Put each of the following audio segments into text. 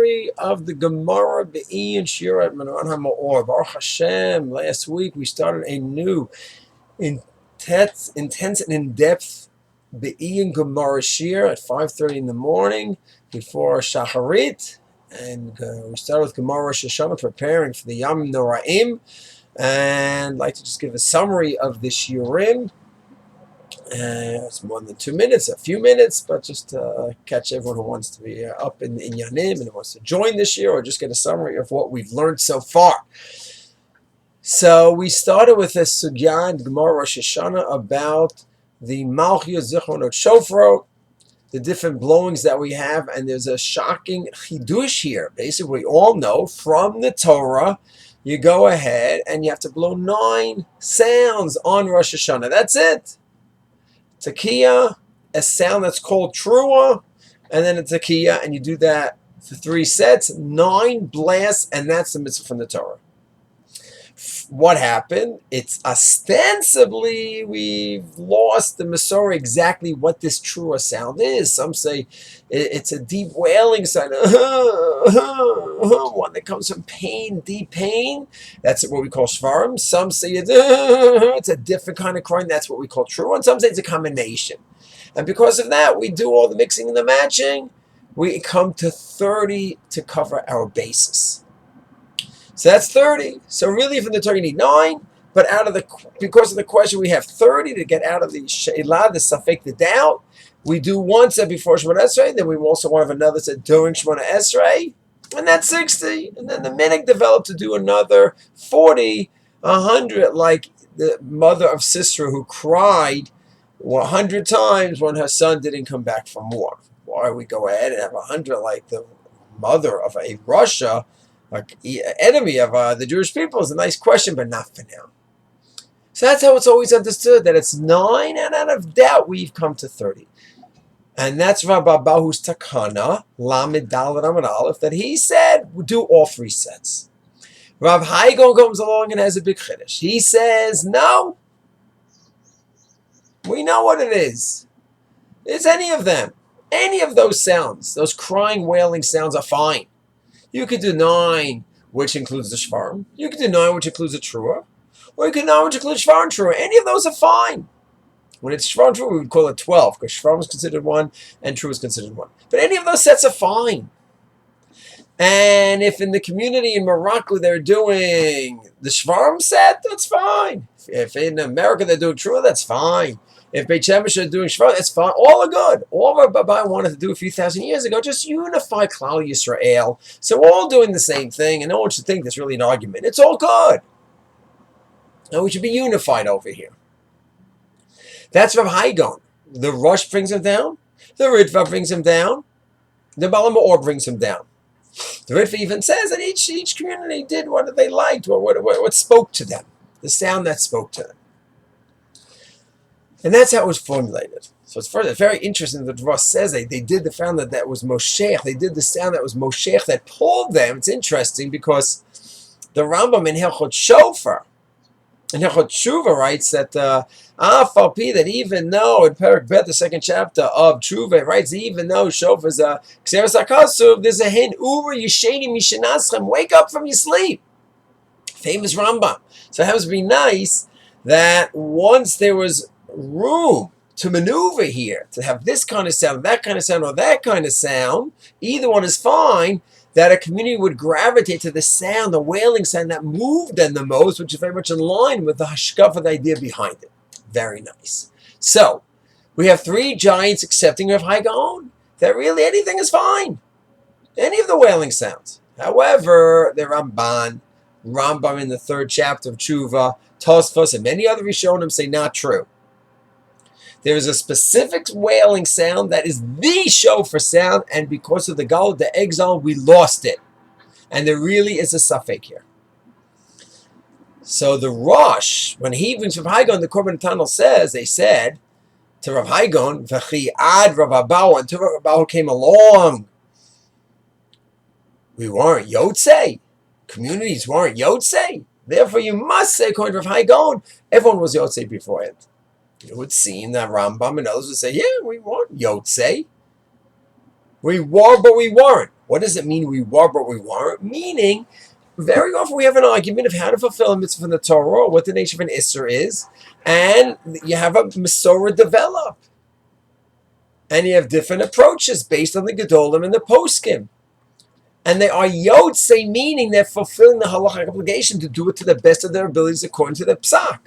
summary of the Gemara Be'in Shiurim Maran HaMa'or. Baruch Hashem, last week we started a new intense and in-depth Be'in Gemara Shir at 5:30 in the morning before Shacharit. And we started with Gemara Rosh Hashana, preparing for the Yamim Noraim. And I'd like to just give a summary of the Shiurim. It's more than 2 minutes, a few minutes, but just to catch everyone who wants to be up in Yanim and wants to join this year, or just get a summary of what we've learned so far. So we started with a sugya in Gemara Rosh Hashana about the Malchia Zichronot Shofar, the different blowings that we have, and there's a shocking chidush here. Basically, we all know from the Torah, you go ahead and you have to blow 9 sounds on Rosh Hashana. That's it. Tekiah, a sound that's called Trua, and then a Tekiah, and you do that for 3 sets, 9 blasts, and that's the mitzvah from the Torah. What happened? It's ostensibly we've lost the Masorah exactly what this Trua sound is. Some say it's a deep wailing sound, one that comes from pain, deep pain. That's what we call shvarim. Some say it's a different kind of crying. That's what we call Trua. And some say it's a combination. And because of that, we do all the mixing and the matching. We come to 30 to cover our basis. So that's 30. So really from the Torah you need 9, but because of the question we have 30 to get out of the She'ilah, the Safek, the doubt. We do 1 set before Shemona Esrei, then we also want to have another set during Shemona Esrei, and that's 60. And then the minhag developed to do another 40, 100, like the mother of Sisera who cried 100 times when her son didn't come back from war. Why we go ahead and have 100 like the mother of a Russia, like enemy of the Jewish people, is a nice question, but not for now. So that's how it's always understood, that it's 9, and out of doubt we've come to 30. And that's Rav Abahu's Takana, Lamed Daled Amud Aleph, that he said we'll do all 3 sets. Rav Haigon comes along and has a big chiddush. He says, no, we know what it is. It's any of them. Any of those sounds, those crying, wailing sounds are fine. You could do 9, which includes the Shvarim. You could do 9, which includes the Trua. Or you could do 9, which includes Shvar and Trua. Any of those are fine. When it's Shvar and Trua, we would call it 12, because Shvar is considered 1 and Trua is considered 1. But any of those sets are fine. And if in the community in Morocco they're doing the Shvarim set, that's fine. If in America they're doing Trua, that's fine. If Beit Shemesh are doing Shvar, that's fine. All are good. All our Babai wanted to do a few thousand years ago, just unify Klal Yisrael. So we're all doing the same thing, and no one should think there's really an argument. It's all good. And we should be unified over here. That's Rav Haigon. The Rosh brings him down. The Ritva brings him down. The Baal Ma'or brings him down. The Ritva even says that each community did what they liked, or what spoke to them, the sound that spoke to them. And that's how it was formulated. So it's very interesting that Rosh says they did the sound that was Moshech. They did the sound that was Moshech that pulled them. It's interesting because the Rambam in Hilchot Shofar, in Hilchot Tshuva, writes that that even though in Perek Bet, the 2nd chapter of Tshuva, it writes even though Shofar is a Kseres HaKasuv, there's a hint, Ura Yisheni Mishanaschem, wake up from your sleep. Famous Rambam. So it happens to be nice that once there was room to maneuver here, to have this kind of sound, that kind of sound, or that kind of sound, either one is fine, that a community would gravitate to the sound, the wailing sound that moved them the most, which is very much in line with the hashkafa, the idea behind it. Very nice. So, we have 3 giants accepting of Haigon, that really anything is fine. Any of the wailing sounds. However, the Rambam in the 3rd chapter of Tshuva, Tosfos, and many other Rishonim say not true. There is a specific wailing sound that is the shofar sound, and because of the Gal, the exile, we lost it. And there really is a safek here. So the Rosh, when he brings Rav Haigon, the Korban Tunnel says, they said to Rav Haigon, V'chi ad Rav Abahu, until Rav Abahu came along, we weren't Yotzei. Communities weren't Yotzei. Therefore, you must say, according to Rav Haigon, everyone was Yotzei beforehand. It would seem that Rambam and others would say, yeah, we weren't Yotzei. We were, but we weren't. What does it mean we were but we weren't? Meaning, very often we have an argument of how to fulfill a mitzvah from the Torah, or what the nature of an Isser is, and you have a Masorah develop. And you have different approaches based on the Gedolim and the Poskim. And they are Yotzei, meaning they're fulfilling the halachic obligation to do it to the best of their abilities according to the Psak.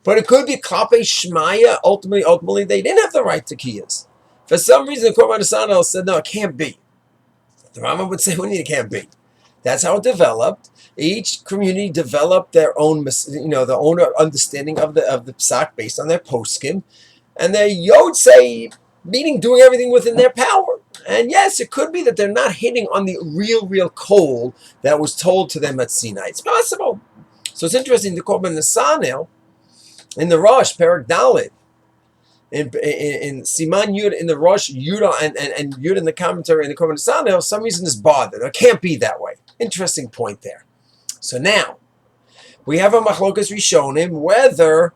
But it could be Klape Shmaya, ultimately they didn't have the right to Kiyas. For some reason, the Korban Hashana said, no, it can't be. The Rambam would say, what do you mean it can't be? That's how it developed. Each community developed their own, their own understanding of the Psak based on their poskim, and their Yotzei, meaning doing everything within their power. And yes, it could be that they're not hitting on the real coal that was told to them at Sinai. It's possible. So it's interesting. The Korban Nesanel in the Rosh, Perek Dalet, in Siman Yud in the Rosh, Yudah and Yud in the commentary in the Korban Nesanel, for some reason is bothered. It can't be that way. Interesting point there. So now we have a machlokas rishonim whether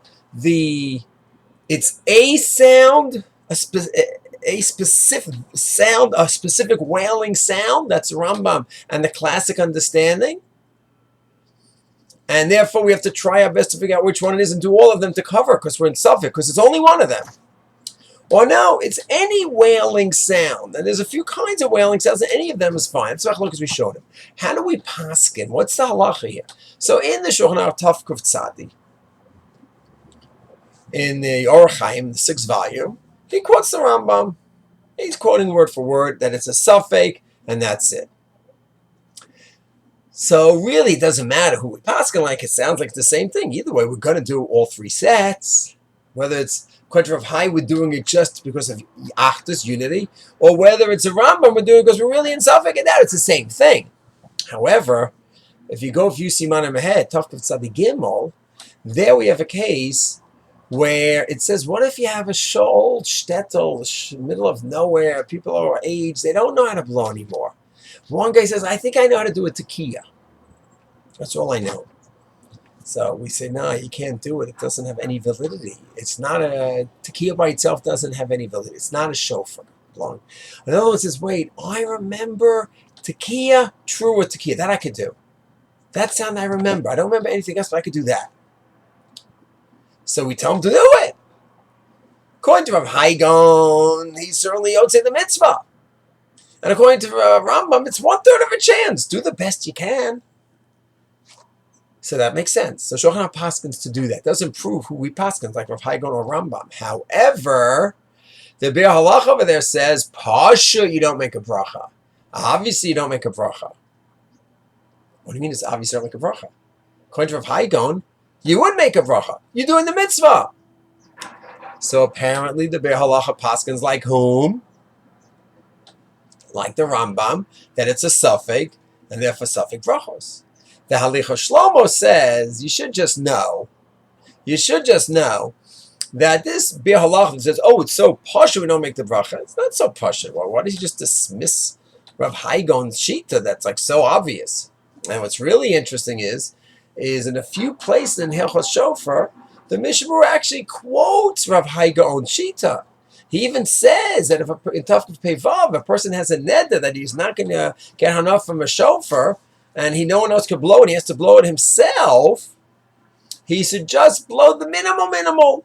it's a sound, a specific sound, a specific wailing sound. That's Rambam and the classic understanding. And therefore, we have to try our best to figure out which one it is and do all of them to cover, because we're in Suffolk, because it's only one of them. Or no, it's any wailing sound. And there's a few kinds of wailing sounds, and any of them is fine. That's what we showed him. How do we paskin? What's the halacha here? So in the Shulchan Aruch Taf Kuf Tzadi, in the Orach Chaim, the 6th volume, he quotes the Rambam. He's quoting word for word that it's a suffix, and that's it. So really, it doesn't matter who we paskin like. It sounds like the same thing. Either way, we're going to do all 3 sets. Whether it's question of high, we're doing it just because of Achdus, unity, or whether it's a Rambam, we're doing it because we're really in suffix, and that it's the same thing. However, if you go a few simanim ahead, Taf Kuf Tzadi Gimel, there we have a case where it says, what if you have a old shtetl, middle of nowhere, people are our age, they don't know how to blow anymore. One guy says, I think I know how to do a tekiah. That's all I know. So we say, no, you can't do it. It doesn't have any validity. It's not a tekiah by itself doesn't have any validity. It's not a shofar blowing. Another one says, wait, I remember tekiah, true with tekiah. That I could do. That sound I remember. I don't remember anything else, but I could do that. So we tell him to do it. According to Rav Haigon, he certainly yotzei the mitzvah. And according to Rambam, it's 1/3 of a chance. Do the best you can. So that makes sense. So Shulchan Aruch paskins to do that. Doesn't prove who we paskins, like Rav Haigon or Rambam. However, the Bir Halach over there says, Pasha, you don't make a bracha. Obviously, you don't make a bracha. What do you mean it's obvious you don't make a bracha? According to Rav Haigon, you would make a bracha. You're doing the mitzvah. So apparently the Bir Halacha paskins like whom? Like the Rambam, that it's a suffix, and therefore suffix brachos. The Halicha Shlomo says, you should just know that this Bir Halacha says, oh, it's so pasha, we don't make the bracha. It's not so pasha. Well, why does he just dismiss Rav Haigon's shita that's like so obvious? And what's really interesting is in a few places in Hilchos Shofar, the Mishmur actually quotes Rav Haigon's shita. He even says that if in Taf Kuf Pei Vav, a person has a neder that he's not going to get hana from a shofar, and no one else could blow it, he has to blow it himself, he should just blow the minimal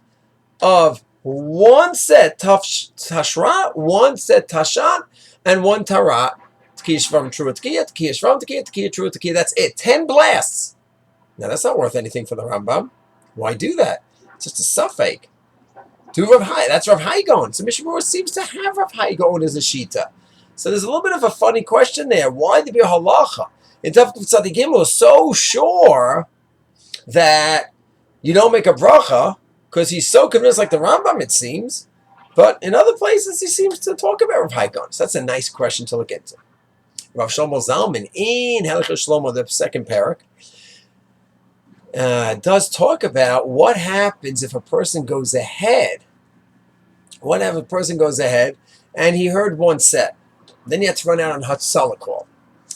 of 1 set tashra, 1 set tashat, and 1 tarat. Tekiah shvam true tekiah, tekiah shvam tekiah, tekiah true tekiah. That's it. 10 blasts. Now that's not worth anything for the Rambam. Why do that? It's just a suffix. To Rav Hai, that's Rav Haigon. So Mishmur seems to have Rav Haigon as a shita. So there's a little bit of a funny question there. Why the Bir Halacha in Taf Kuf Tzadi Gimel is so sure that you don't make a bracha, because he's so convinced, like the Rambam, it seems. But in other places, he seems to talk about Rav Haigon. So that's a nice question to look into. Rav Shlomo Zalman in Halichos Shlomo, the 2nd parak, does talk about what happens if a person goes ahead. What if a person goes ahead and he heard 1 set? Then he had to run out on Hatzalah call.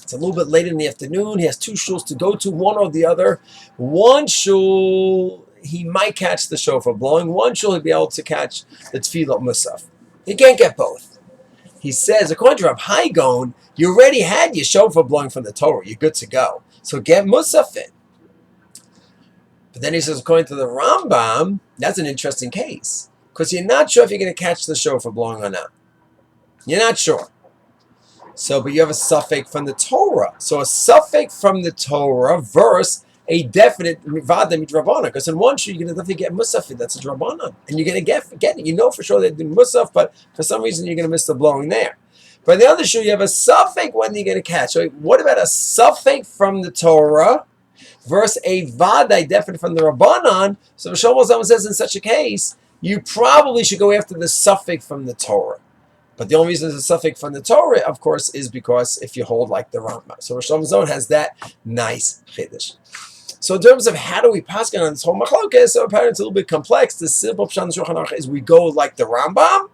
It's a little bit late in the afternoon. He has 2 shuls to go to, one or the other. 1 shul, he might catch the shofar blowing. 1 shul, he'll be able to catch the tefillah musaf. He can't get both. he says, according to Rav Haigon, you already had your shofar blowing from the Torah. You're good to go. So get musaf in. But then he says, according to the Rambam, that's an interesting case. Because you're not sure if you're going to catch the shofar blowing or not. You're not sure. So, but you have a suffix from the Torah. So a suffix from the Torah versus a definite vada midrabanan. Because in one shoe, you're going to definitely get musaf. That's a drabanan. And you're going to get it. You know for sure they're doing musaf, but for some reason you're going to miss the blowing there. But in the other shoe, you have a suffix when you're going to catch. So what about a suffix from the Torah versus a vada definite from the Rabbanan? So Shlomo Zalman says in such a case, you probably should go after the suffix from the Torah. But the only reason there's a suffix from the Torah, of course, is because if you hold like the Rambam. So Rosh Zon has that nice chiddush. So in terms of how do we paskin on this whole machlokes, so apparently it's a little bit complex. The simple pshat in Shulchan Aruch is we go like the Rambam,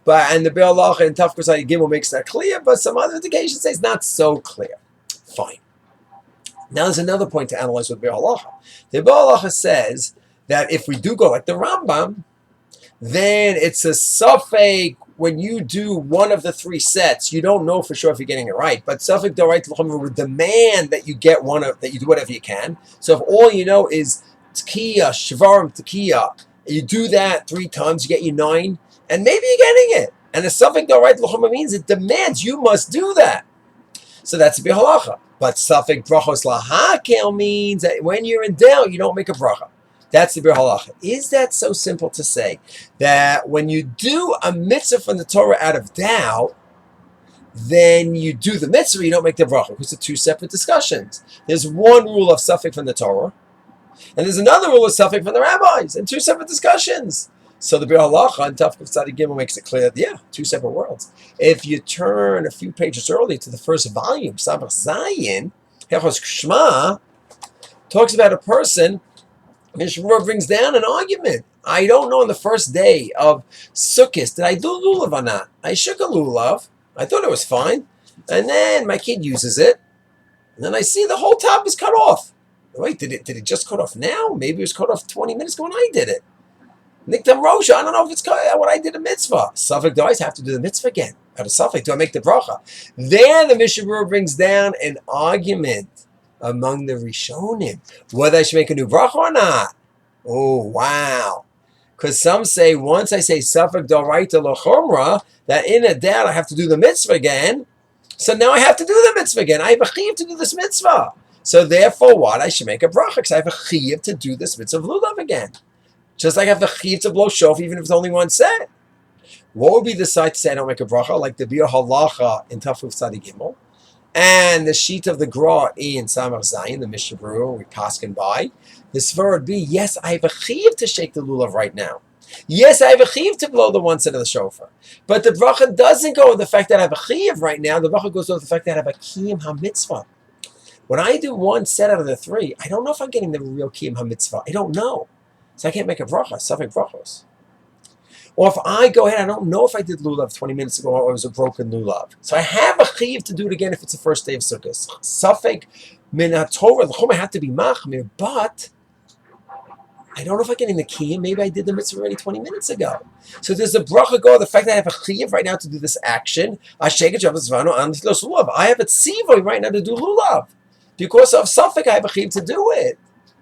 and the Be'er Halacha and Taf Kosai Gimel makes that clear, but some other indications say it's not so clear. Fine. Now there's another point to analyze with Be'er Halacha. The Be'er Halacha says that if we do go like the Rambam, then it's a suffix when you do one of the three sets. You don't know for sure if you're getting it right, but suffix d'oraita l'chumra would demand that you get that you do whatever you can. So if all you know is tekiya, shvarim tekiya, you do that 3 times, you get you 9, and maybe you're getting it. And a suffix d'oraita l'chumra means it demands you must do that. So that's a Be'er Halacha. But suffix brachos lahakel means that when you're in doubt, you don't make a bracha. That's the Be'er Halacha. Is that so simple to say that when you do a mitzvah from the Torah out of doubt, then you do the mitzvah, you don't make the bracha? Because they're 2 separate discussions. There's one rule of suffix from the Torah, and there's another rule of suffix from the rabbis, and 2 separate discussions. So the Be'er Halacha and Taf Tzadik Gimel makes it clear that, 2 separate worlds. If you turn a few pages early to the first volume, Samach Zayin, Hechos Shma, talks about a person. Mishmur brings down an argument. I don't know on the first day of Sukkot, did I do lulav or not? I shook a lulav. I thought it was fine. And then my kid uses it. And then I see the whole top is cut off. Wait, did it just cut off now? Maybe it was cut off 20 minutes ago when I did it. Niktam Rosh, I don't know if it's what I did a mitzvah. Suffolk, do I have to do the mitzvah again? Out of Suffolk, do I make the bracha? There the Mishnah brings down an argument among the Rishonim, whether I should make a new bracha or not. Oh, wow. Because some say, once I say Safek D'Oraita L'Chomra, that in a doubt I have to do the mitzvah again. So now I have to do the mitzvah again. I have a chiyuv to do this mitzvah. So therefore what? I should make a bracha, because I have a chiyuv to do this mitzvah of lulav again. Just like I have the chiyuv to blow shofar, even if it's only one set. What would be the side to say I don't make a bracha? Like the Be'er Halacha in Tafuf Tzadi Gimel, and the sheet of the Gra in Samar Zayin, the Mishnah Berurah, we paskin by. The svar would be, yes, I have a chiyuv to shake the lulav right now. Yes, I have a chiyuv to blow the one set of the shofar. But the bracha doesn't go with the fact that I have a chiyuv right now. The bracha goes with the fact that I have a kiyum ha-mitzvah. When I do one set out of the 3, I don't know if I'm getting the real kiyum ha-mitzvah. I don't know. So I can't make a bracha, safek brachos. Or if I go ahead, I don't know if I did lulav 20 minutes ago or it was a broken lulav. So I have a chiyuv to do it again if it's the first day of Sukkot. Safek min ha-Torah, the chum I have to be machmir, but I don't know if I'm getting the kiyum. Maybe I did the mitzvah already 20 minutes ago. So there's a bracha go, the fact that I have a chiyuv right now to do this action. I have a tzivoy right now to do lulav. Because of safek, I have a chiyuv to do it.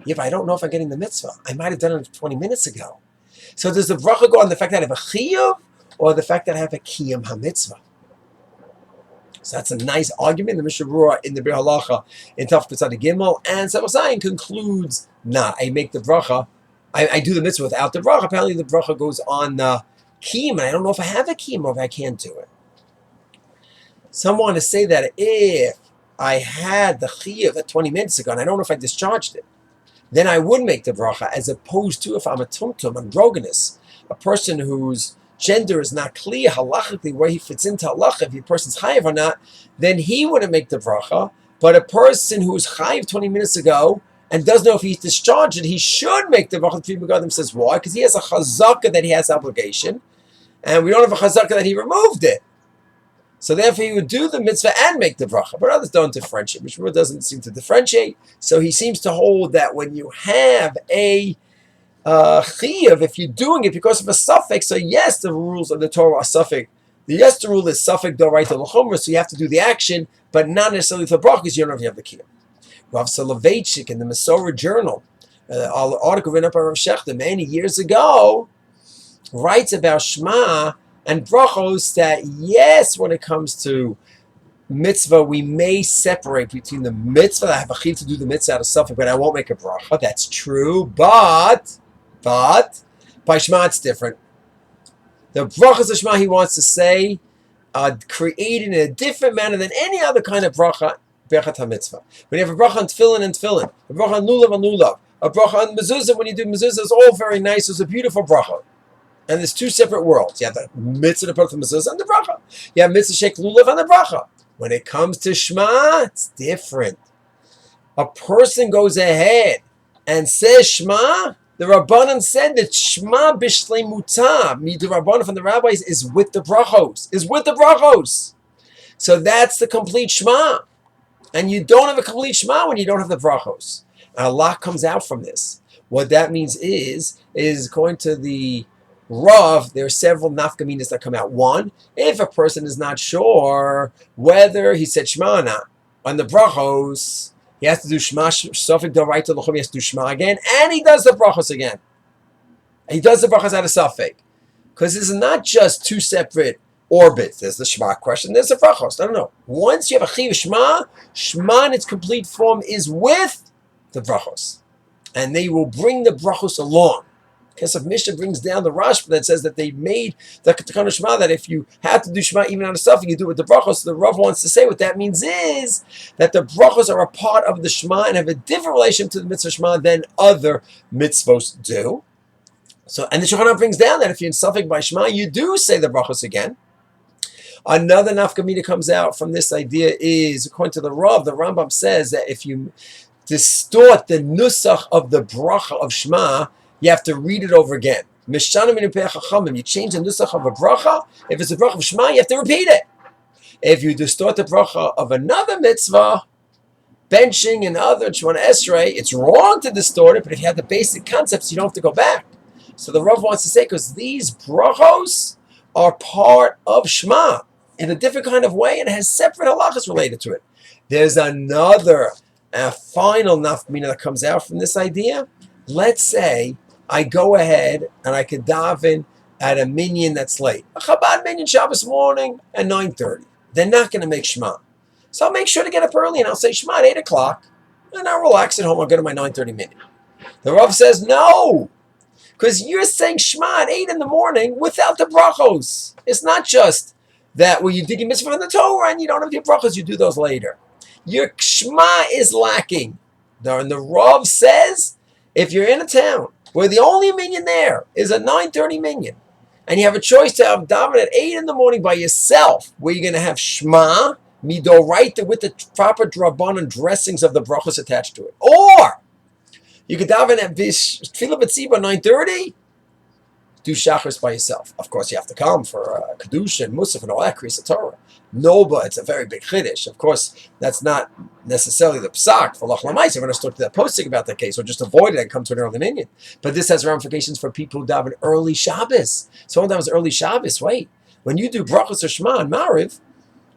Yeah, but I don't know if I'm getting the mitzvah. I might have done it 20 minutes ago. So does the bracha go on the fact that I have a chiyuv or the fact that I have a kiyum ha-mitzvah? So that's a nice argument. The Mishnah Berurah in the Be'er Halacha in Taf Tzadi Gimel, and Samar Zayin concludes, I make the bracha, I do the mitzvah without the bracha. Apparently the bracha goes on the kiyum, and I don't know if I have a kiyum or if I can't do it. Some want to say that if I had the chiyuv 20 minutes ago, and I don't know if I discharged it, then I would make the bracha, as opposed to if I'm a tumtum, androgynous, a person whose gender is not clear halachically where he fits into halacha, if the person's chayiv or not, then he wouldn't make the bracha. But a person who's chayiv 20 minutes ago and doesn't know if he's discharged it, he should make the bracha. The Megadim says why? Because he has a chazaka that he has obligation, and we don't have a chazaka that he removed it. So therefore, he would do the mitzvah and make the bracha. But others don't differentiate. Mishmur doesn't seem to differentiate. So he seems to hold that when you have a chiyuv, if you're doing it because of a suffix, so yes, the rules of the Torah are suffix The Yester rule is Suffolk Doraita L'Chomer, so you have to do the action, but not necessarily for bracha because you don't know if you have the kiyum. Rav Soloveitchik in the Masorah Journal, an article written up by Rav Shechter many years ago, writes about Shema and brachos that yes, when it comes to mitzvah, we may separate between the mitzvah. I have a chiv to do the mitzvah out of Suffolk, but I won't make a bracha. That's true, but by Shema it's different. The brachas of Shema he wants to say are created in a different manner than any other kind of bracha. Berachat HaMitzvah. When you have a bracha on tefillin, a bracha on lulav, a bracha on mezuzah, when you do mezuzah, it's all very nice. It's a beautiful bracha. And there's two separate worlds. You have the mitzvah to put the mezuzah and the bracha. You have mitzvah shek lulav and the bracha. When it comes to Shema, it's different. A person goes ahead and says Shema. The Rabbanan said that Shema b'shleimuta, the Rabbanan from the rabbis, is with the brachos. So that's the complete Shema. And you don't have a complete Shema when you don't have the brachos. And a lot comes out from this. What that means is according to the Rav, there are several nafkaminas that come out. One, if a person is not sure whether he said Shema or not, on the brachos, he has to do Shema, Sofik Doraita L'Chum, he has to do Shema again, and he does the brachos again. He does the brachos out of Sofik. Because this is not just two separate orbits. There's the Shema question, there's the brachos. No. Once you have a chiv Shema in its complete form is with the brachos. And they will bring the brachos along. Kesef Mishnah brings down the Rosh that says that they made the Takana Shema that if you have to do Shema even out of Suffolk, you do it with the brachos. So the Rav wants to say what that means is that the brachos are a part of the Shema and have a different relation to the mitzvah Shema than other mitzvos do. So, and the Shulchan brings down that if you're in Suffolk by Shema, you do say the brachos again. Another nafkamina comes out from this idea is, according to the Rav, the Rambam says that if you distort the nusach of the bracha of Shema, you have to read it over again. You change the nusach of a bracha. If it's a bracha of Shema, you have to repeat it. If you distort the bracha of another mitzvah, benching and other Shemona Esrei, it's wrong to distort it, but if you have the basic concepts, you don't have to go back. So the Rav wants to say, because these brachos are part of Shema in a different kind of way and has separate halachas related to it. There's another final nafkamina that comes out from this idea. Let's say I go ahead and I could daven at a minyan that's late. A Chabad minyan Shabbos morning at 9:30. They're not going to make Shema. So I'll make sure to get up early and I'll say Shema at 8 o'clock. And I'll relax at home. I'll go to my 9:30 minyan. The Rav says, no. Because you're saying Shema at 8 in the morning without the brachos. It's not just that, well, you did your mitzvah from the Torah and you don't have your brachos, you do those later. Your Shema is lacking. And the Rav says, if you're in a town where the only minyan there is a 9:30 minyan, and you have a choice to have daven at 8 in the morning by yourself, where you're going to have Shema, midoraita with the proper drabanan dressings of the brachos attached to it. Or you could daven at Tefillah B'tziba 9:30, do Shachris by yourself. Of course, you have to come for Kedusha and Musaf and all that, Kriyas Torah. No, but it's a very big Chiddush. Of course, that's not necessarily the psak for Lach Lamaisa. We're going to start that posting about that case, or just avoid it and come to an early minyan. But this has ramifications for people who daven early Shabbos. Someone that was early Shabbos, wait. When you do Brachos or Shema and Mariv,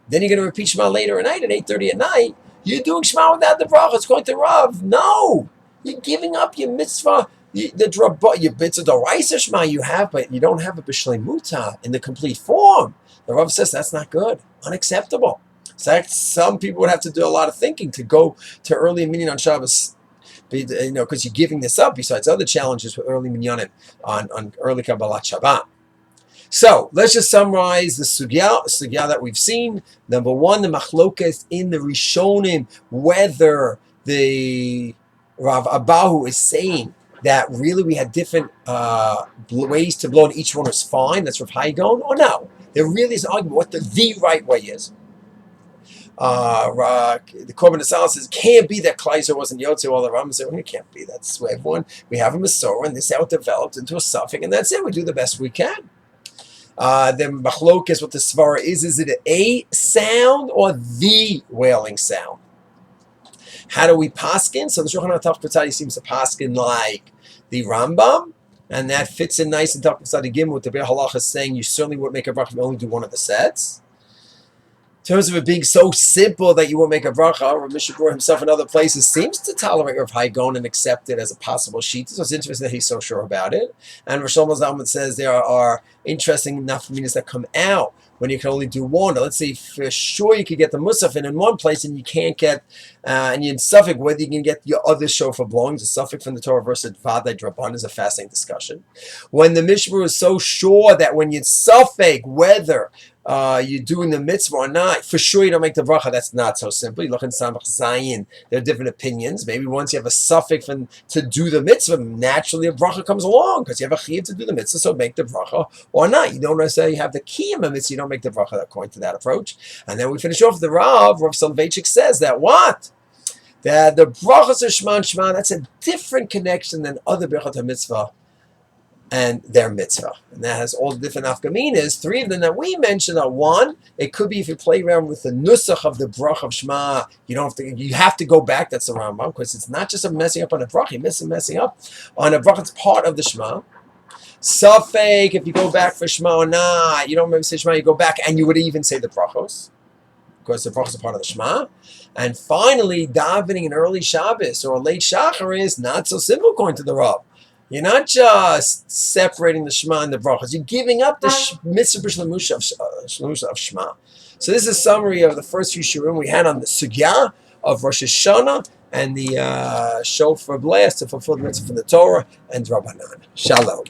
then you're going to repeat Shema later at night at 8:30 at night. You're doing Shema without the Brachos. Going to Rav. No. You're giving up your mitzvah. Your mitzvah d'oraisa Shema you have, but you don't have a b'shleimuta in the complete form. The Rav says that's not good, unacceptable. So some people would have to do a lot of thinking to go to early minyan on Shabbos, because you're giving this up. Besides other challenges with early minyanim on early Kabbalat Shabbat. So let's just summarize the sugya that we've seen. Number one, the machlokas in the Rishonim, whether the Rav Abahu is saying that really we had different ways to blow and each one was fine. That's Rav Haigon, or no? There really is an argument what the right way is. The Korban Asal says it can't be that Kleiser wasn't Yotze. All the Rambam say, well, it can't be. That's way everyone. We have a Masorah, and this is how it developed into a suffix, and that's it. We do the best we can. The Machlokes, what the Svara is it a sound or the wailing sound? How do we paskin? So the Shulchan Aruch Patzadi seems to paskin like the Rambam, And that fits in nice in Taf Sadi Gimel with the Be'er Halacha saying you certainly wouldn't make a bracha if you only do one of the sets. In terms of it being so simple that you won't make a bracha, Rav Mishabur himself in other places seems to tolerate Rav Haigon and accept it as a possible sheet. So it's interesting that he's so sure about it. And Rosh Zalman says there are interesting nafkaminas that come out when you can only do one. Now, let's say for sure you could get the musaf in one place and you can't get, and you're in suffix whether you can get your other shofar blowing. A suffix from the Torah verse at Vadai Draban is a fascinating discussion. When the Mishmur is so sure that when you're suffix whether you're doing the mitzvah or not, for sure you don't make the bracha. That's not so simple. You look in Samach Zayin, there are different opinions. Maybe once you have a suffix to do the mitzvah, naturally a bracha comes along because you have a chiyuv to do the mitzvah, so make the bracha or not. You don't necessarily have the kiyum of mitzvah, you don't make the bracha according to that approach. And then we finish off the Rav Soloveitchik says that what? That the brachas of Shema and Shema, that's a different connection than other brachot mitzvah and their mitzvah. And that has all the different nafkaminas. Three of them that we mentioned are one, it could be if you play around with the nusach of the brach of Shema, you have to go back, that's the Rambam, because it's not just a messing up on a brach, you're messing up on a brach, it's part of the Shema. Safek, if you go back for Shema or not, you don't remember say Shema, you go back and you would even say the brachos, because the brachos are part of the Shema. And finally, davening an early Shabbos or a late Shachar is not so simple according to the Rav. You're not just separating the Shema and the brachas. You're giving up the mitzvah b'shlemusha of Shema. So this is a summary of the first few shiurim we had on the sugya of Rosh Hashana and the shofar blast to fulfill the mitzvah from the Torah and Rabbanan. Shalom.